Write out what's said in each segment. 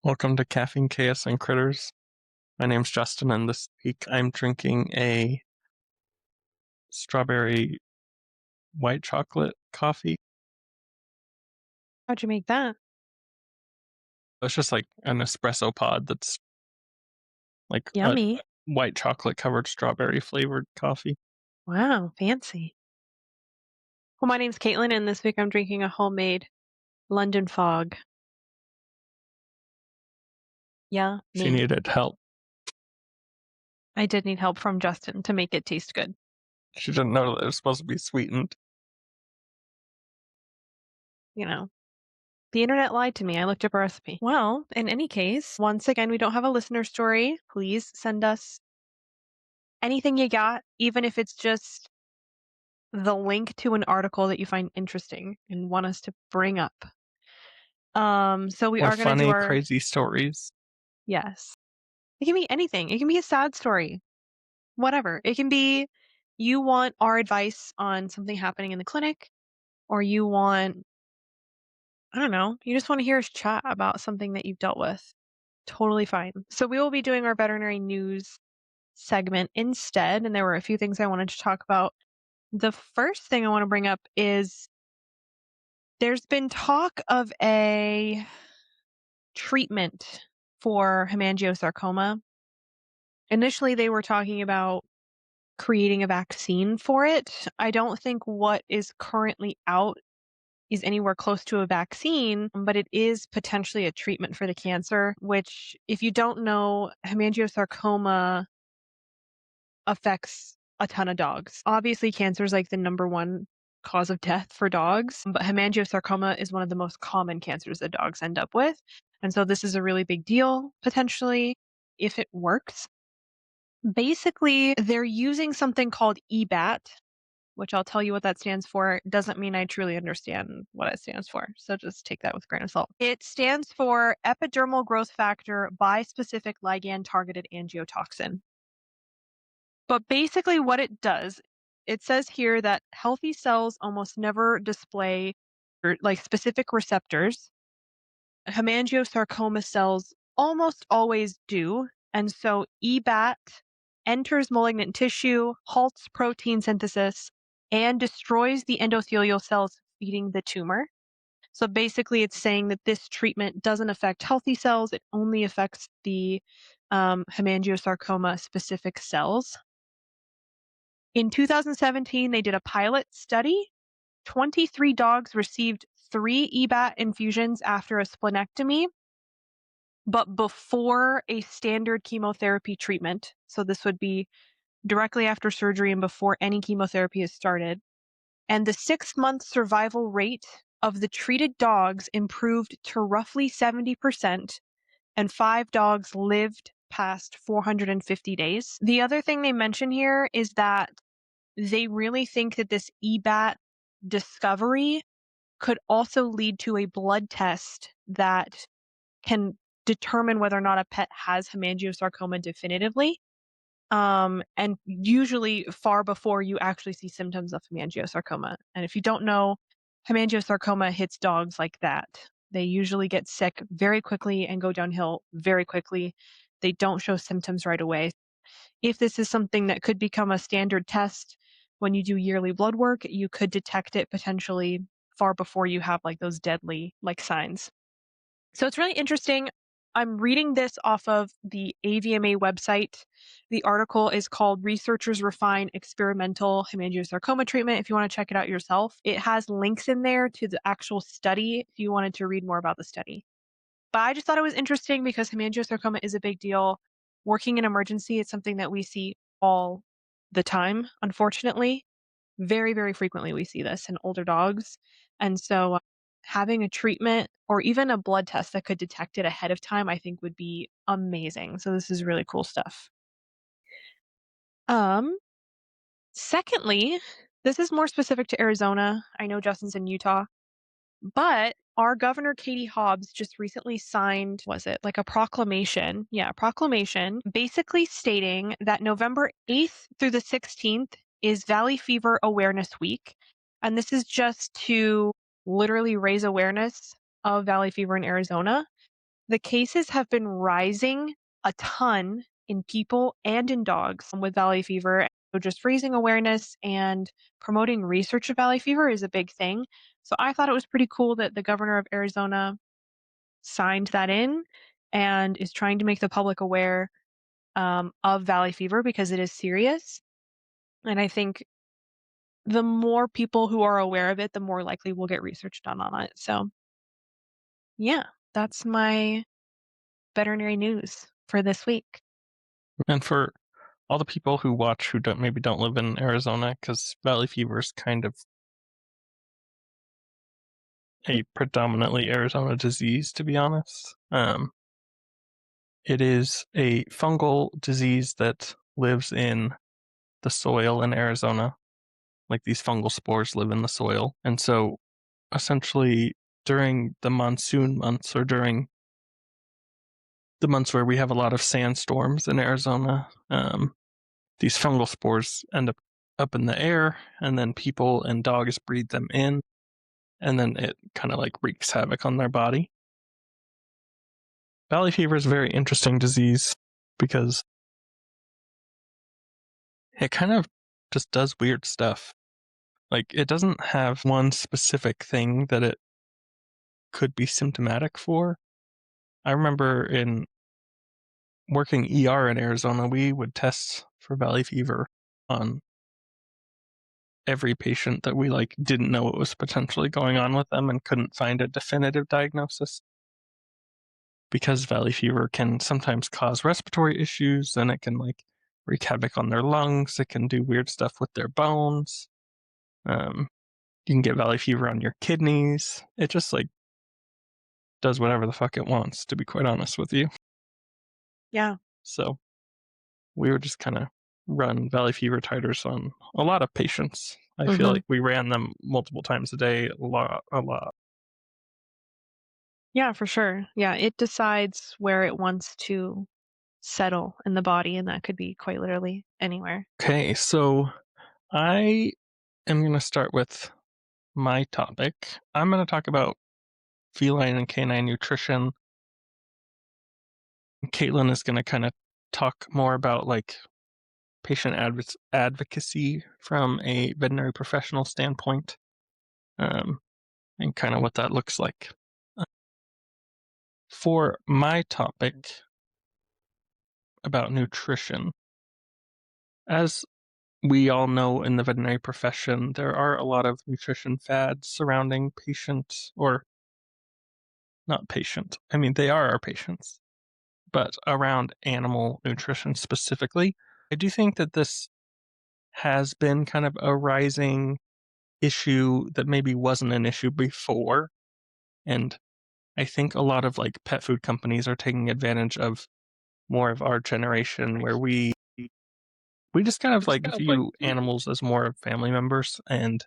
Welcome to Caffeine, Chaos, and Critters. My name's Justin, and this week I'm drinking a strawberry white chocolate coffee. How'd you make that? It's just like an espresso pod that's like a Yummy. white chocolate covered strawberry flavored coffee. Wow, fancy. Well, my name's Kaitlin, and this week I'm drinking a homemade London Fog. Yeah, She me. needed help. I did need help from Justin to make it taste good. She didn't know that it was supposed to be sweetened. You know, the internet lied to me. I looked up a recipe. Well, in any case, once again, we don't have a listener story. Please send us anything you got, even if it's just the link to an article that you find interesting and want us to bring up. So we Or are going to do funny, our crazy stories. yes. It can be anything. It can be a sad story. Whatever. It can be you want our advice on something happening in the clinic, or you want, I don't know, you just want to hear us chat about something that you've dealt with. Totally fine. So we will be doing our veterinary news segment instead. And there were a few things I wanted to talk about. The first thing I want to bring up is there's been talk of a treatment for hemangiosarcoma. Initially, they were talking about creating a vaccine for it. I don't think what is currently out is anywhere close to a vaccine, but it is potentially a treatment for the cancer, which, if you don't know, hemangiosarcoma affects a ton of dogs. Obviously, cancer is like the number one cause of death for dogs, but hemangiosarcoma is one of the most common cancers that dogs end up with. And so this is a really big deal, potentially, if it works. Basically, they're using something called EBAT, which I'll tell you what that stands for. It doesn't mean I truly understand what it stands for. So just take that with a grain of salt. It stands for epidermal growth factor bispecific ligand targeted angiotoxin. But basically what it does, it says here that healthy cells almost never display like specific receptors. Hemangiosarcoma cells almost always do. And so EBAT enters malignant tissue, halts protein synthesis, and destroys the endothelial cells feeding the tumor. So basically, it's saying that this treatment doesn't affect healthy cells, it only affects the hemangiosarcoma specific cells. In 2017, they did a pilot study. 23 dogs received 3 EBAT infusions after a splenectomy, but before a standard chemotherapy treatment. So this would be directly after surgery and before any chemotherapy is started. And the 6-month survival rate of the treated dogs improved to roughly 70%, and 5 dogs lived past 450 days. The other thing they mention here is that they really think that this EBAT discovery could also lead to a blood test that can determine whether or not a pet has hemangiosarcoma definitively. And usually far before you actually see symptoms of hemangiosarcoma. And if you don't know, hemangiosarcoma hits dogs like that. They usually get sick very quickly and go downhill very quickly. They don't show symptoms right away. If this is something that could become a standard test when you do yearly blood work, you could detect it potentially far before you have like those deadly like signs. So it's really interesting. I'm reading this off of the AVMA website. The article is called Researchers Refine Experimental Hemangiosarcoma Treatment. If you want to check it out yourself, it has links in there to the actual study if you wanted to read more about the study. But I just thought it was interesting because hemangiosarcoma is a big deal. Working in emergency, it's something that we see all the time, unfortunately. Very, very frequently we see this in older dogs. And so having a treatment or even a blood test that could detect it ahead of time, I think would be amazing. So this is really cool stuff. Um, Secondly, this is more specific to Arizona. I know Justin's in Utah, but our governor Katie Hobbs just recently signed, was it like a proclamation? Yeah, a proclamation basically stating that November 8th through the 16th is Valley Fever Awareness Week. And this is just to literally raise awareness of valley fever in Arizona. The cases have been rising a ton in people and in dogs with valley fever. So just raising awareness and promoting research of valley fever is a big thing. So I thought it was pretty cool that the governor of Arizona signed that in and is trying to make the public aware of valley fever because it is serious. And I think the more people who are aware of it, the more likely we'll get research done on it. So, yeah, that's my veterinary news for this week. And for all the people who watch who don't live in Arizona, because valley fever is kind of a predominantly Arizona disease, to be honest. It is a fungal disease that lives in the soil in Arizona. Like these fungal spores live in the soil. And so essentially during the monsoon months or during the months where we have a lot of sandstorms in Arizona, these fungal spores end up in the air, and then people and dogs breathe them in, and then it kind of like wreaks havoc on their body. Valley fever is a very interesting disease because it kind of just does weird stuff. Like, it doesn't have one specific thing that it could be symptomatic for. I remember in working ER in Arizona, we would test for valley fever on every patient that we like didn't know what was potentially going on with them and couldn't find a definitive diagnosis, because valley fever can sometimes cause respiratory issues and it can like wreak havoc on their lungs. It can do weird stuff with their bones. You can get valley fever on your kidneys. It just like does whatever the fuck it wants, to be quite honest with you. Yeah. So we would just kind of run valley fever titers on a lot of patients. I feel Hmm. like we ran them multiple times a day, a lot. Yeah, for sure. Yeah, it decides where it wants to settle in the body, and that could be quite literally anywhere. Okay, so I am going to start with my topic. I'm going to talk about feline and canine nutrition. Kaitlin is going to kind of talk more about like patient advocacy from a veterinary professional standpoint, um, and kind of what that looks like. For my topic about nutrition, as we all know in the veterinary profession, there are a lot of nutrition fads surrounding patient, or not patient. I mean, they are our patients, but around animal nutrition specifically. I do think that this has been kind of a rising issue that maybe wasn't an issue before. And I think a lot of like pet food companies are taking advantage of more of our generation where we just kind of like view animals as more of family members, and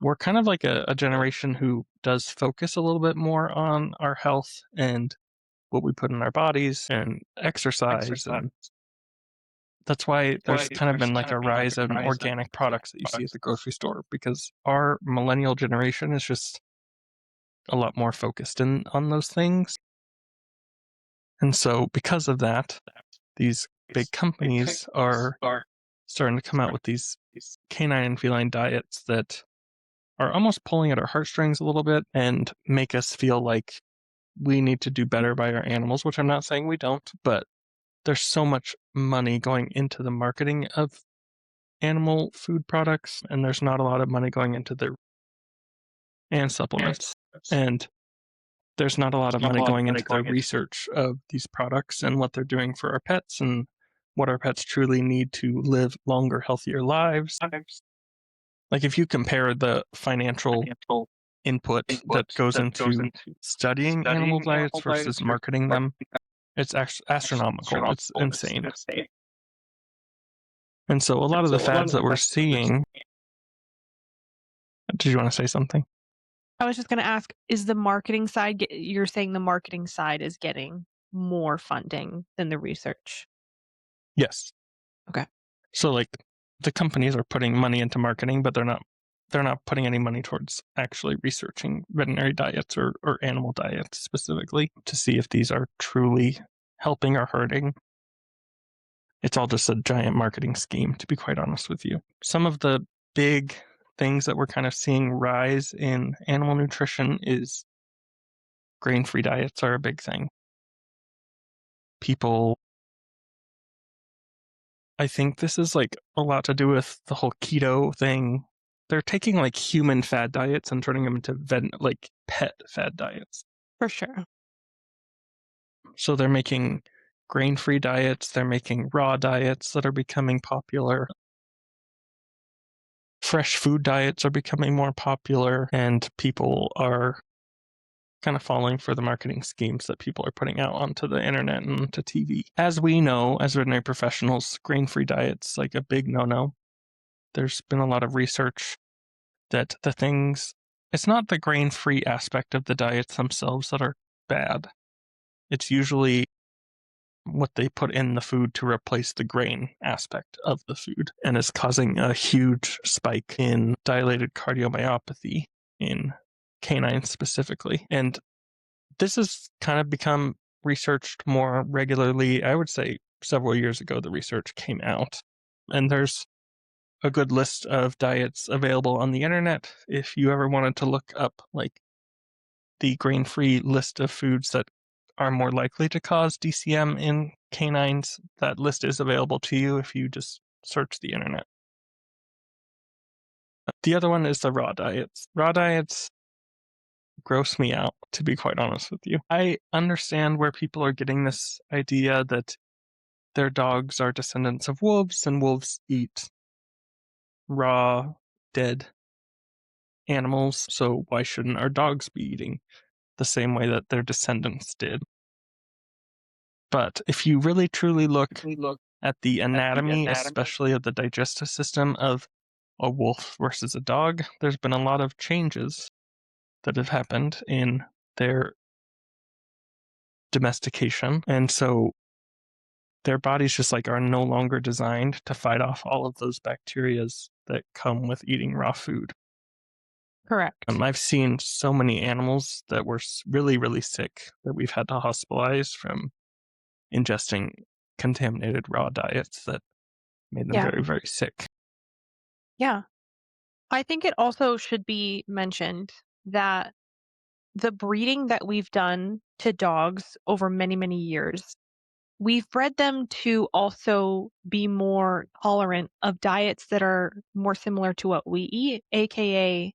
we're kind of like a generation who does focus a little bit more on our health and what we put in our bodies and exercise. And that's why there's kind of been like a rise in organic products that you see at the grocery store, because our millennial generation is just a lot more focused in on those things. And so because of that, these big companies are starting to come out with these canine and feline diets that are almost pulling at our heartstrings a little bit and make us feel like we need to do better by our animals, which I'm not saying we don't, but there's so much money going into the marketing of animal food products, and there's not a lot of money going into the and supplements. And there's not a lot of money going into the research of these products and what they're doing for our pets and what our pets truly need to live longer, healthier lives. Like if you compare the financial input that goes into studying animal diets versus marketing them, it's astronomical. It's insane. And so a lot of the fads that we're seeing. Did you want to say something? I was just going to ask, is the marketing side, you're saying the marketing side is getting more funding than the research? Yes. Okay. So like the companies are putting money into marketing, but they're not they're not putting any money towards actually researching veterinary diets or animal diets specifically to see if these are truly helping or hurting. It's all just a giant marketing scheme, to be quite honest with you. Some of the big things that we're kind of seeing rise in animal nutrition is grain-free diets are a big thing. People, I think this is like a lot to do with the whole keto thing. They're taking like human fad diets and turning them into like pet fad diets. For sure. So they're making grain-free diets, they're making raw diets that are becoming popular. Fresh food diets are becoming more popular, and people are kind of falling for the marketing schemes that people are putting out onto the internet and to TV. As we know, as veterinary professionals, grain-free diets like a big no-no. There's been a lot of research that it's not the grain-free aspect of the diets themselves that are bad. It's usually what they put in the food to replace the grain aspect of the food, and is causing a huge spike in dilated cardiomyopathy in canines specifically. And this has kind of become researched more regularly. I would say several years ago, the research came out, and there's a good list of diets available on the internet if you ever wanted to look up like the grain-free list of foods that are more likely to cause DCM in canines. That list is available to you if you just search the internet. The other one is the raw diets. Raw diets gross me out, to be quite honest with you. I understand where people are getting this idea that their dogs are descendants of wolves and wolves eat raw, dead animals, so why shouldn't our dogs be eating the same way that their descendants did? But if you really truly look at the anatomy, especially of the digestive system of a wolf versus a dog, there's been a lot of changes that have happened in their domestication. And so their bodies just like are no longer designed to fight off all of those bacterias that come with eating raw food. Correct. I've seen so many animals that were really, really sick that we've had to hospitalize from ingesting contaminated raw diets that made them Yeah. very, very sick. Yeah. I think it also should be mentioned that the breeding that we've done to dogs over many, many years, we've bred them to also be more tolerant of diets that are more similar to what we eat, aka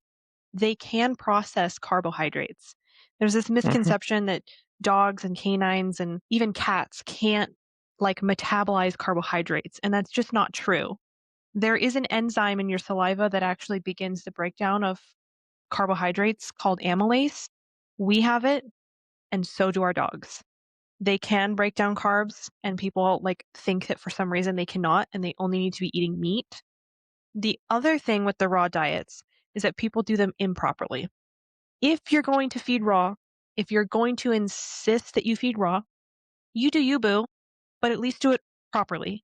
they can process carbohydrates. There's this Mm-hmm. misconception that dogs and canines and even cats can't like metabolize carbohydrates, and that's just not true. There is an enzyme in your saliva that actually begins the breakdown of carbohydrates called amylase. We have it, and so do our dogs. They can break down carbs, and people like think that for some reason they cannot, and they only need to be eating meat. The other thing with the raw diets is that people do them improperly. If you're going to feed raw, if you're going to insist that you feed raw, you do you, boo, but at least do it properly.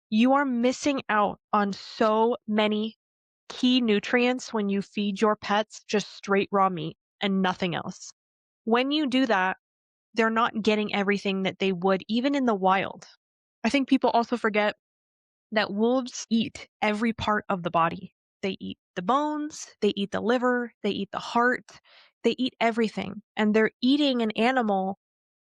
You are missing out on so many key nutrients when you feed your pets just straight raw meat and nothing else. When you do that, they're not getting everything that they would even in the wild. I think people also forget that wolves eat every part of the body. They eat the bones, they eat the liver, they eat the heart, they eat everything. And they're eating an animal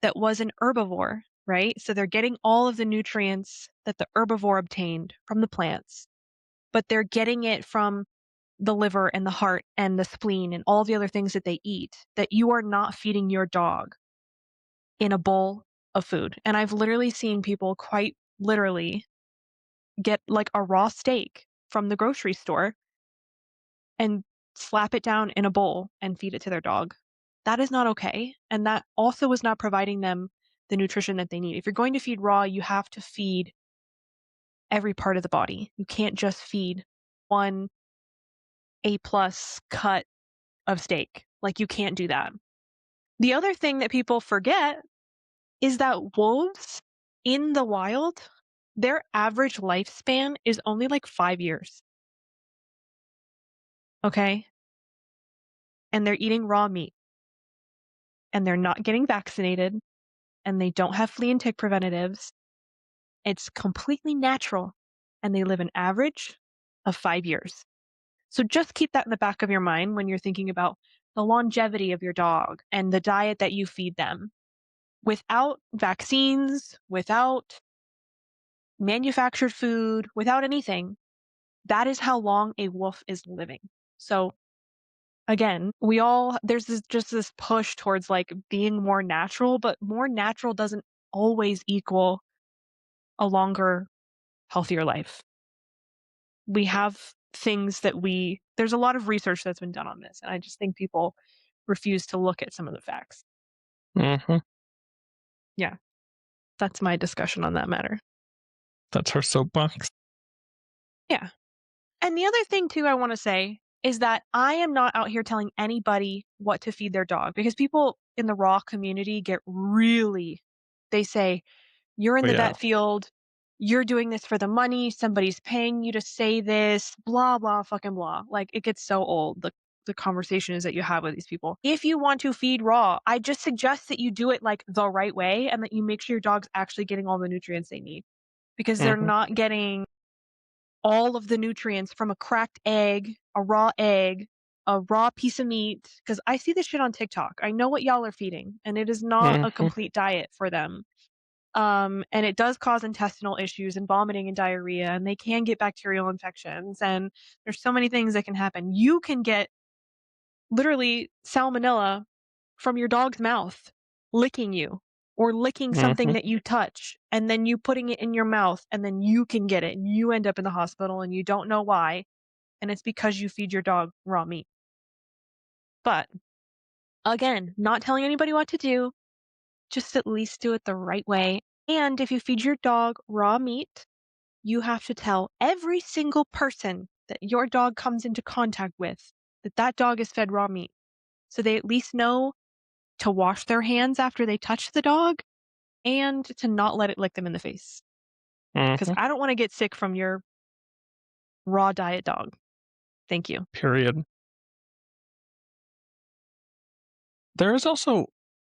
that was an herbivore, right? So they're getting all of the nutrients that the herbivore obtained from the plants, but they're getting it from the liver and the heart and the spleen and all the other things that they eat that you are not feeding your dog in a bowl of food. And I've literally seen people quite literally get like a raw steak from the grocery store and slap it down in a bowl and feed it to their dog. That is not okay. And that also is not providing them the nutrition that they need. If you're going to feed raw, you have to feed every part of the body. You can't just feed one A plus cut of steak. Like you can't do that. The other thing that people forget is that wolves in the wild, their average lifespan is only like 5 years. okay? And they're eating raw meat and they're not getting vaccinated and they don't have flea and tick preventatives. It's completely natural and they live an average of 5 years. So just keep that in the back of your mind when you're thinking about the longevity of your dog and the diet that you feed them. Without vaccines, without manufactured food, without anything, that is how long a wolf is living. So again, there's just this push towards like being more natural, but more natural doesn't always equal a longer, healthier life. We have things that there's a lot of research that's been done on this. And I just think people refuse to look at some of the facts. Mm-hmm. Yeah, that's my discussion on that matter. That's her soapbox. Yeah. And the other thing too I want to say is that I am not out here telling anybody what to feed their dog because people in the raw community they say, you're in Oh the yeah. vet field, you're doing this for the money, somebody's paying you to say this, blah, blah, fucking blah. Like it gets so old. The conversations that you have with these people. If you want to feed raw, I just suggest that you do it like the right way and that you make sure your dog's actually getting all the nutrients they need because they're Mm-hmm. not getting all of the nutrients from a cracked egg, a raw piece of meat. Because I see this shit on TikTok. I know what y'all are feeding, and it is not a Mm-hmm. complete diet for them. And it does cause intestinal issues and vomiting and diarrhea, and they can get bacterial infections. And there's so many things that can happen. You can get literally salmonella from your dog's mouth licking you or licking something Mm-hmm. that you touch and then you putting it in your mouth and then you can get it and you end up in the hospital and you don't know why. And it's because you feed your dog raw meat. But again, not telling anybody what to do, just at least do it the right way. And if you feed your dog raw meat, you have to tell every single person that your dog comes into contact with that that dog is fed raw meat. So they at least know to wash their hands after they touch the dog and to not let it lick them in the face. Because Mm-hmm. I don't want to get sick from your raw diet dog. Thank you. Period. There is also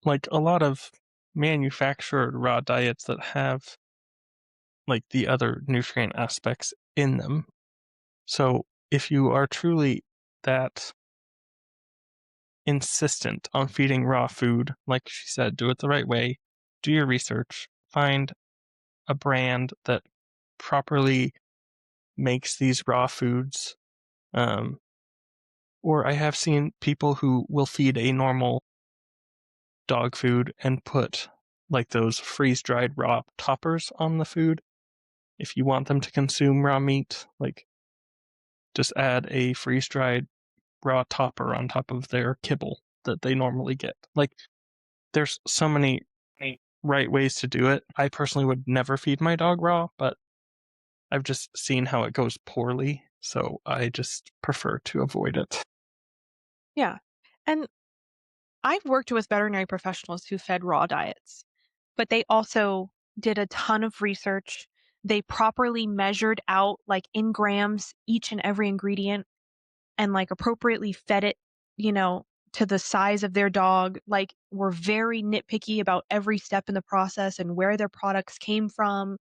like a lot of manufactured raw diets that have like the other nutrient aspects in them. So if you are truly that insistent on feeding raw food, like she said, do it the right way, do your research, find a brand that properly makes these raw foods. Um, or I have seen people who will feed a normal dog food and put like those freeze dried raw toppers on the food. If you want them to consume raw meat, like just add a freeze dried raw topper on top of their kibble that they normally get. Like there's so many right ways to do it. I personally would never feed my dog raw, but I've just seen how it goes poorly, so I just prefer to avoid it. Yeah. And I've worked with veterinary professionals who fed raw diets, but they also did a ton of research. They properly measured out, like in grams, each and every ingredient and like appropriately fed it, you know, to the size of their dog. Like, were very nitpicky about every step in the process and where their products came from,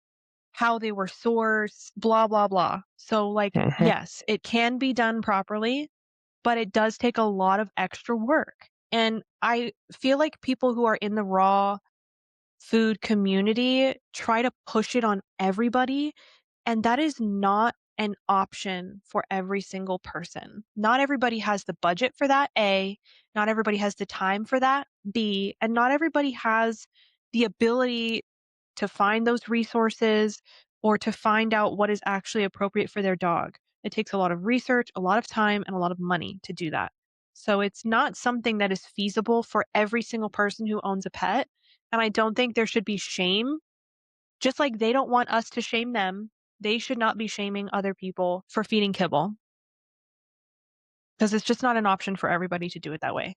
how they were sourced, blah, blah, blah. So, like, Mm-hmm. yes, it can be done properly, but it does take a lot of extra work. And I feel like people who are in the raw food community try to push it on everybody, and that is not an option for every single person. Not everybody has the budget for that, A. Not everybody has the time for that, B. And not everybody has the ability to find those resources or to find out what is actually appropriate for their dog. It takes a lot of research, a lot of time, and a lot of money to do that. So it's not something that is feasible for every single person who owns a pet. And I don't think there should be shame. Just like they don't want us to shame them, they should not be shaming other people for feeding kibble because it's just not an option for everybody to do it that way.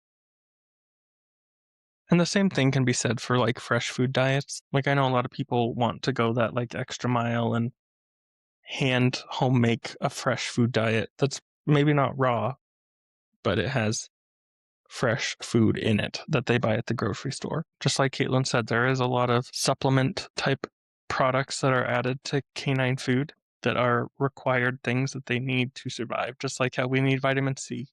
And the same thing can be said for like fresh food diets. Like I know a lot of people want to go that like extra mile and hand home make a fresh food diet that's maybe not raw, but it has fresh food in it that they buy at the grocery store. Just like Kaitlin said, there is a lot of supplement type products that are added to canine food that are required things that they need to survive, just like how we need vitamin C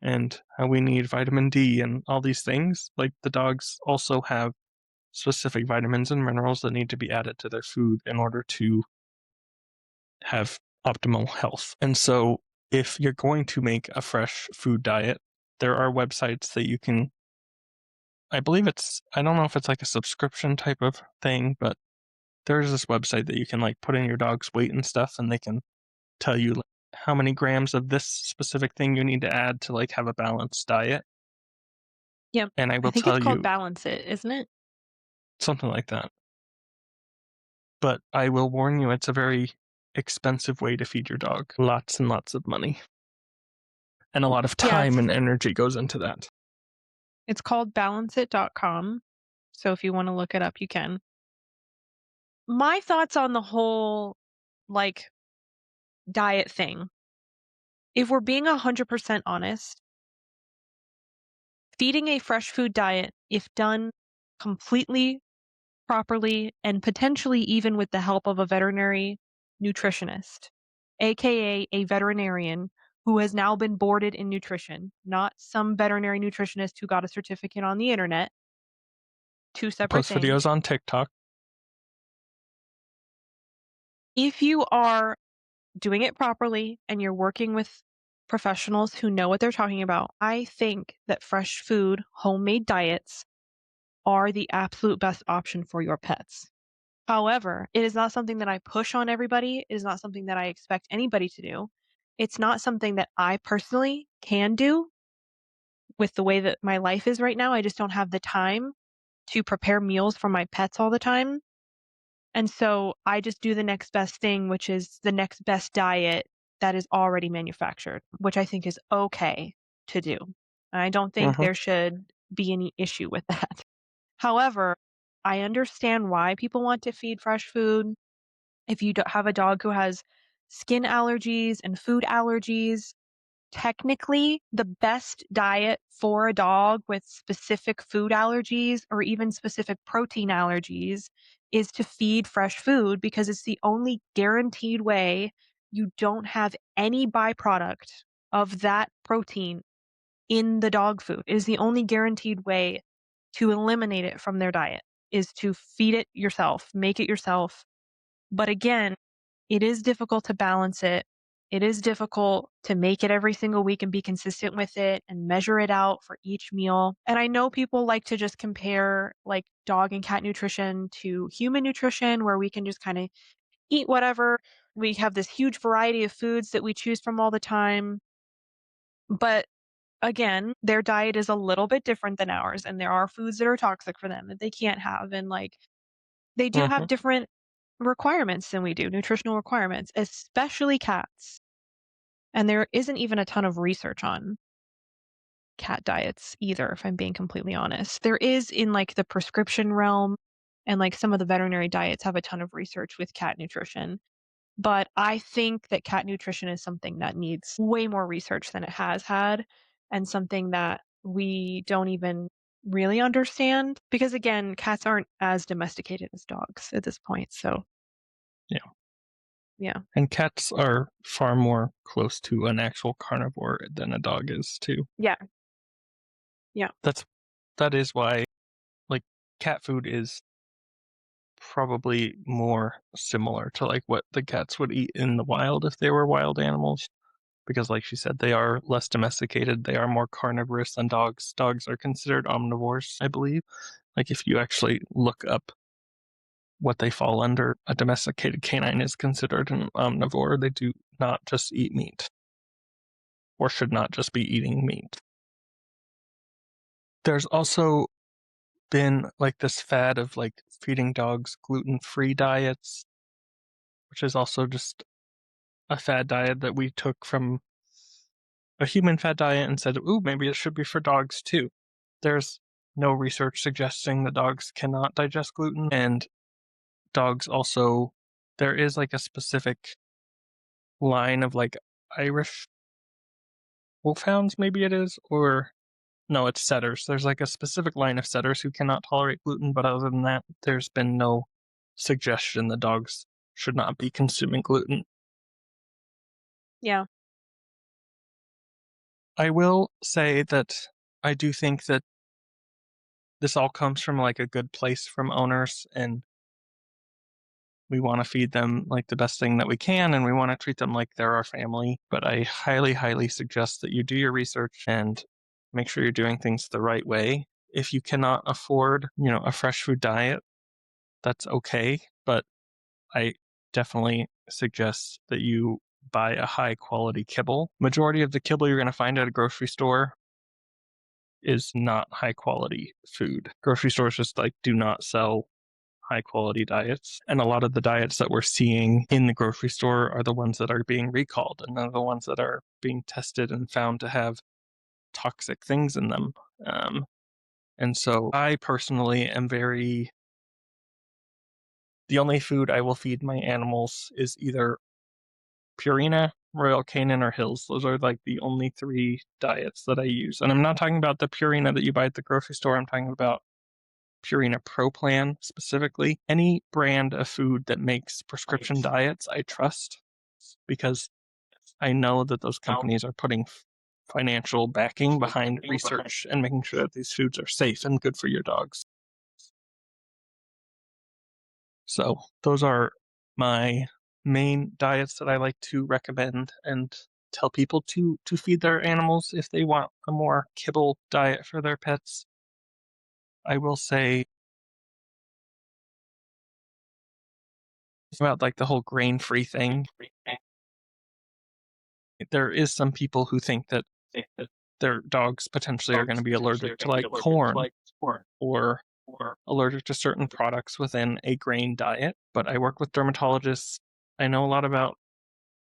and how we need vitamin D and all these things. Like the dogs also have specific vitamins and minerals that need to be added to their food in order to have optimal health. And so if you're going to make a fresh food diet, there are websites that you can, I believe I don't know if it's like a subscription type of thing, but there's this website that you can like put in your dog's weight and stuff, and they can tell you like, how many grams of this specific thing you need to add to like have a balanced diet. Yep. And I I will think it's tell called you Balance It, isn't it? something like that. But I will warn you, it's a very expensive way to feed your dog. Lots and lots of money. And a lot of Yeah, time and energy goes into that. it's called balanceit.com. So if you want to look it up, you can. My thoughts on the whole like diet thing. If we're being 100% honest, feeding a fresh food diet, if done completely properly and potentially even with the help of a veterinary nutritionist, aka a veterinarian who has now been boarded in nutrition, not some veterinary nutritionist who got a certificate on the internet, two separate Post things. videos on TikTok. If you are doing it properly and you're working with professionals who know what they're talking about, I think that fresh food, homemade diets are the absolute best option for your pets. However, it is not something that I push on everybody. It is not something that I expect anybody to do. It's not something that I personally can do with the way that my life is right now. I just don't have the time to prepare meals for my pets all the time. And so I just do the next best thing, which is the next best diet that is already manufactured, which I think is okay to do. And I don't think Mm-hmm. there should be any issue with that. However, I understand why people want to feed fresh food. If you have a dog who has skin allergies and food allergies, technically the best diet for a dog with specific food allergies or even specific protein allergies is to feed fresh food because it's the only guaranteed way you don't have any byproduct of that protein in the dog food. It is the only guaranteed way to eliminate it from their diet is to feed it yourself, make it yourself. But again, it is difficult to balance it. It is difficult to make it every single week and be consistent with it and measure it out for each meal. And I know people like to just compare like dog and cat nutrition to human nutrition, where we can just kind of eat whatever. We have this huge variety of foods that we choose from all the time. But again, their diet is a little bit different than ours. And there are foods that are toxic for them that they can't have. And like they do Mm-hmm. have different requirements than we do, nutritional requirements, especially cats. And there isn't even a ton of research on cat diets either, if I'm being completely honest. There is in like the prescription realm, and like some of the veterinary diets have a ton of research with cat nutrition. But I think that cat nutrition is something that needs way more research than it has had, and something that we don't even really understand because again, cats aren't as domesticated as dogs at this point. So, Yeah. yeah. And cats are far more close to an actual carnivore than a dog is too. Yeah. Yeah. That is why like cat food is probably more similar to like what the cats would eat in the wild if they were wild animals. Because like she said, they are less domesticated, they are more carnivorous than dogs. Dogs are considered omnivores, I believe. Like if you actually look up what they fall under, a domesticated canine is considered an omnivore. They do not just eat meat, or should not just be eating meat. There's also been like this fad of like feeding dogs gluten-free diets, which is also just a fad diet that we took from a human fad diet and said, ooh, maybe it should be for dogs too. There's no research suggesting that dogs cannot digest gluten, and dogs also, there is like a specific line of like Irish wolfhounds, maybe it is, or no, it's setters. There's like a specific line of setters who cannot tolerate gluten, but other than that, there's been no suggestion that dogs should not be consuming gluten. Yeah. I will say that I do think that this all comes from like a good place from owners, and we want to feed them like the best thing that we can, and we want to treat them like they're our family. But I highly, highly suggest that you do your research and make sure you're doing things the right way. If you cannot afford, a fresh food diet, that's okay. But I definitely suggest that you buy a high quality kibble. Majority of the kibble you're going to find at a grocery store is not high quality food. Grocery stores just like do not sell high quality diets. And a lot of the diets that we're seeing in the grocery store are the ones that are being recalled, and they're the ones that are being tested and found to have toxic things in them. And so I personally am the only food I will feed my animals is either Purina, Royal Canin, or Hills. Those are like the only 3 diets that I use. And I'm not talking about the Purina that you buy at the grocery store. I'm talking about Purina Pro Plan specifically. Any brand of food that makes prescription diets, I trust, because I know that those companies are putting financial backing behind research and making sure that these foods are safe and good for your dogs. So those are my main diets that I like to recommend and tell people to feed their animals if they want a more kibble diet for their pets. I will say about like the whole grain-free thing. There is some people who think that their dogs potentially are going to be allergic to like corn or allergic to certain products within a grain diet. But I work with dermatologists. I know a lot about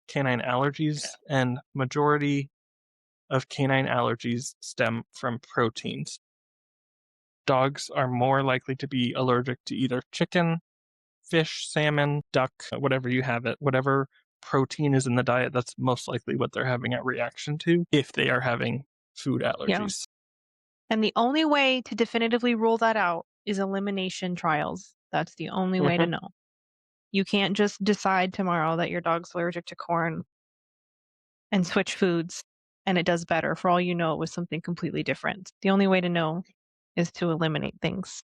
canine allergies, and majority of canine allergies stem from proteins. Dogs are more likely to be allergic to either chicken, fish, salmon, duck, whatever you have it, whatever protein is in the diet, that's most likely what they're having a reaction to if they are having food Yeah. allergies. And the only way to definitively rule that out is elimination trials. That's the only way to Mm-hmm. know. You can't just decide tomorrow that your dog's allergic to corn and switch foods and it does better. For all you know, it was something completely different. The only way to know is to eliminate things.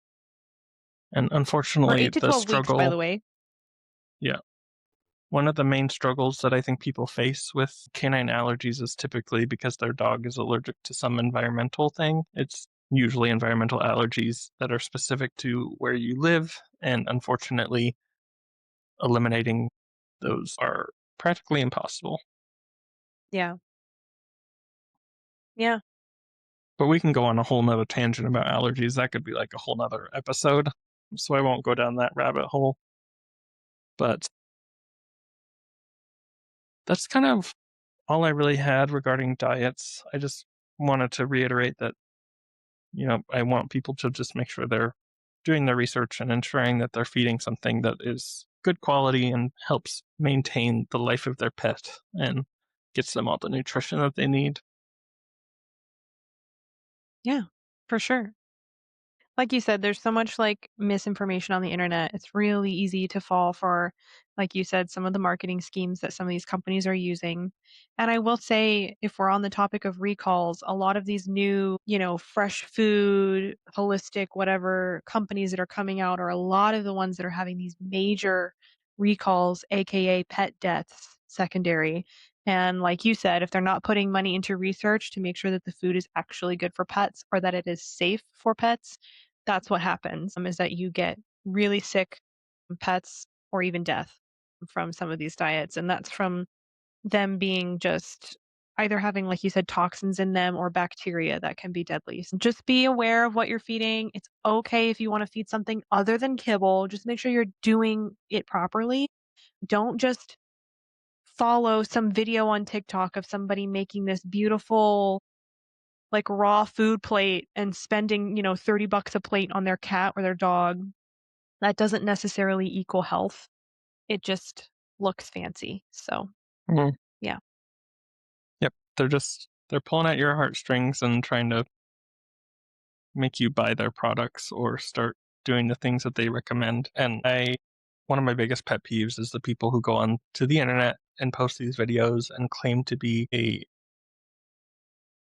And For unfortunately, 8 to the 12 weeks, by struggle, the way. yeah, one of the main struggles that I think people face with canine allergies is typically because their dog is allergic to some environmental thing. It's usually environmental allergies that are specific to where you live, and unfortunately, eliminating those are practically impossible. Yeah. Yeah. But we can go on a whole nother tangent about allergies. That could be like a whole nother episode. So I won't go down that rabbit hole. But that's kind of all I really had regarding diets. I just wanted to reiterate that, I want people to just make sure they're doing their research and ensuring that they're feeding something that is good quality and helps maintain the life of their pet and gets them all the nutrition that they need. Yeah. For sure. Like you said, there's so much like misinformation on the internet. It's really easy to fall for, like you said, some of the marketing schemes that some of these companies are using. And I will say, if we're on the topic of recalls, a lot of these new, fresh food, holistic, whatever companies that are coming out are a lot of the ones that are having these major recalls, AKA pet deaths, secondary. And like you said, if they're not putting money into research to make sure that the food is actually good for pets or that it is safe for pets, that's what happens, is that you get really sick pets or even death from some of these diets. And that's from them being just either having, like you said, toxins in them or bacteria that can be deadly. So just be aware of what you're feeding. It's okay if you want to feed something other than kibble. Just make sure you're doing it properly. Don't just follow some video on TikTok of somebody making this beautiful like raw food plate and spending, $30 a plate on their cat or their dog. That doesn't necessarily equal health. It just looks fancy. So, Mhm. yeah. Yep. They're just They're pulling at your heartstrings and trying to make you buy their products or start doing the things that they recommend. And one of my biggest pet peeves is the people who go on to the internet and post these videos and claim to be a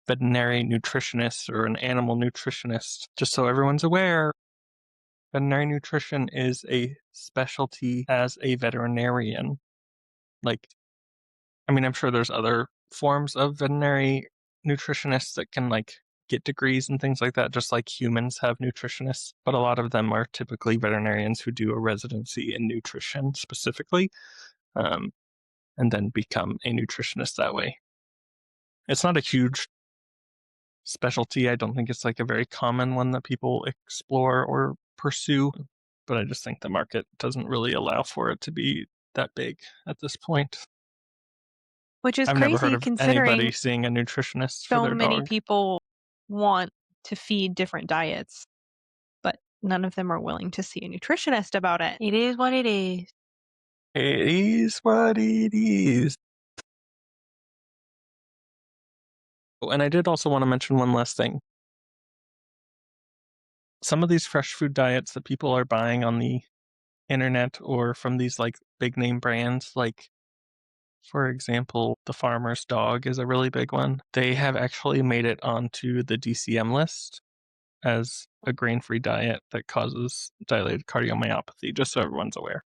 veterinary nutritionist or an animal nutritionist. Just so everyone's aware, veterinary nutrition is a specialty as a veterinarian. Like, I mean, I'm sure there's other forms of veterinary nutritionists that can like get degrees and things like that, just like humans have nutritionists. But a lot of them are typically veterinarians who do a residency in nutrition specifically, um, and then become a nutritionist that way. It's not a huge specialty. I don't think it's like a very common one that people explore or pursue, but I just think the market doesn't really allow for it to be that big at this point. which is I've never heard crazy of anybody considering seeing a nutritionist for so their many dog. people want to feed different diets, but none of them are willing to see a nutritionist about it. It is what it is. It is what it is. Oh, and I did also want to mention one last thing. Some of these fresh food diets that people are buying on the internet or from these like big name brands, like for example, the farmer's dog is a really big one. They have actually made it onto the DCM list as a grain-free diet that causes dilated cardiomyopathy, just so everyone's aware.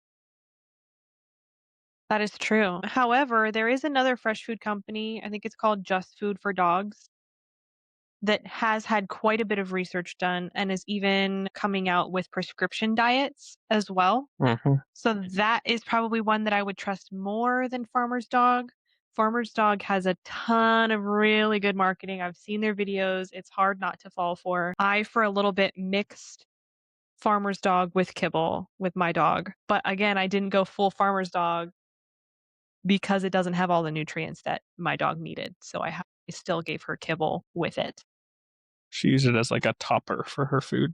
That is true. However, there is another fresh food company, I think it's called Just Food for Dogs, that has had quite a bit of research done and is even coming out with prescription diets as well. Mm-hmm. So that is probably one that I would trust more than Farmer's Dog. Farmer's Dog has a ton of really good marketing. I've seen their videos. It's hard not to fall for. I, for a little bit, mixed Farmer's Dog with kibble with my dog. But again, I didn't go full Farmer's Dog because it doesn't have all the nutrients that my dog needed. So I still gave her kibble with it. She used it as like a topper for her food.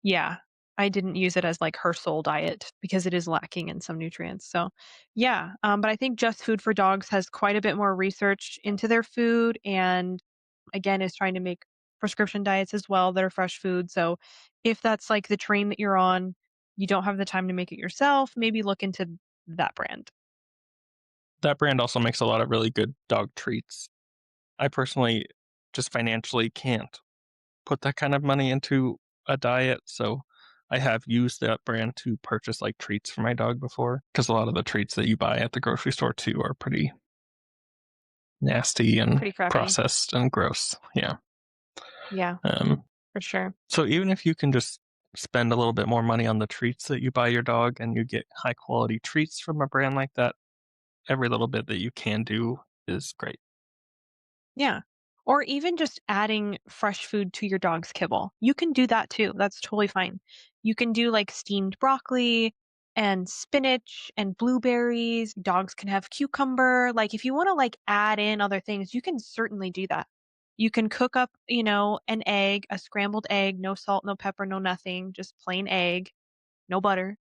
Yeah. I didn't use it as like her sole diet because it is lacking in some nutrients. So, yeah. But I think Just Food for Dogs has quite a bit more research into their food and again is trying to make prescription diets as well that are fresh food. So, if that's like the train that you're on, you don't have the time to make it yourself, maybe look into that brand. That brand also makes a lot of really good dog treats. I personally just financially can't put that kind of money into a diet, so I have used that brand to purchase like treats for my dog before because a lot of the treats that you buy at the grocery store too are pretty nasty and Pretty crappy. processed and gross. Yeah. Yeah, Um, for sure. so even if you can just spend a little bit more money on the treats that you buy your dog and you get high quality treats from a brand like that, every little bit that you can do is great. Yeah. Or even just adding fresh food to your dog's kibble. You can do that too. That's totally fine. You can do like steamed broccoli and spinach and blueberries. Dogs can have cucumber. Like if you want to like add in other things, you can certainly do that. You can cook up, an egg, a scrambled egg, no salt, no pepper, no nothing, just plain egg, no butter.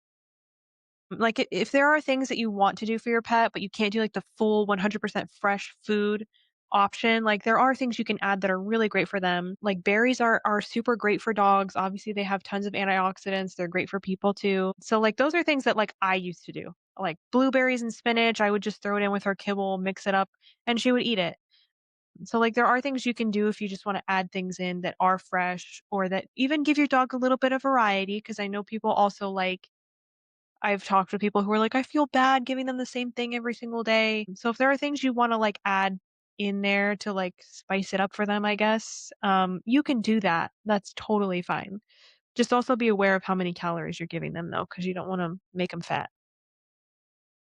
Like, if there are things that you want to do for your pet, but you can't do, like, the full 100% fresh food option, like, there are things you can add that are really great for them. Like, berries are super great for dogs. Obviously, they have tons of antioxidants. They're great for people too. So, like, those are things that, like, I used to do. Like, blueberries and spinach, I would just throw it in with her kibble, mix it up, and she would eat it. So, like, there are things you can do if you just wanna add things in that are fresh or that even give your dog a little bit of variety. Because I know people also like I've talked to people who are like, "I feel bad giving them the same thing every single day." So if there are things you wanna, like, add in there to, like, spice it up for them, I guess, you can do that. That's totally fine. Just also be aware of how many calories you're giving them, though, because you don't wanna make make them fat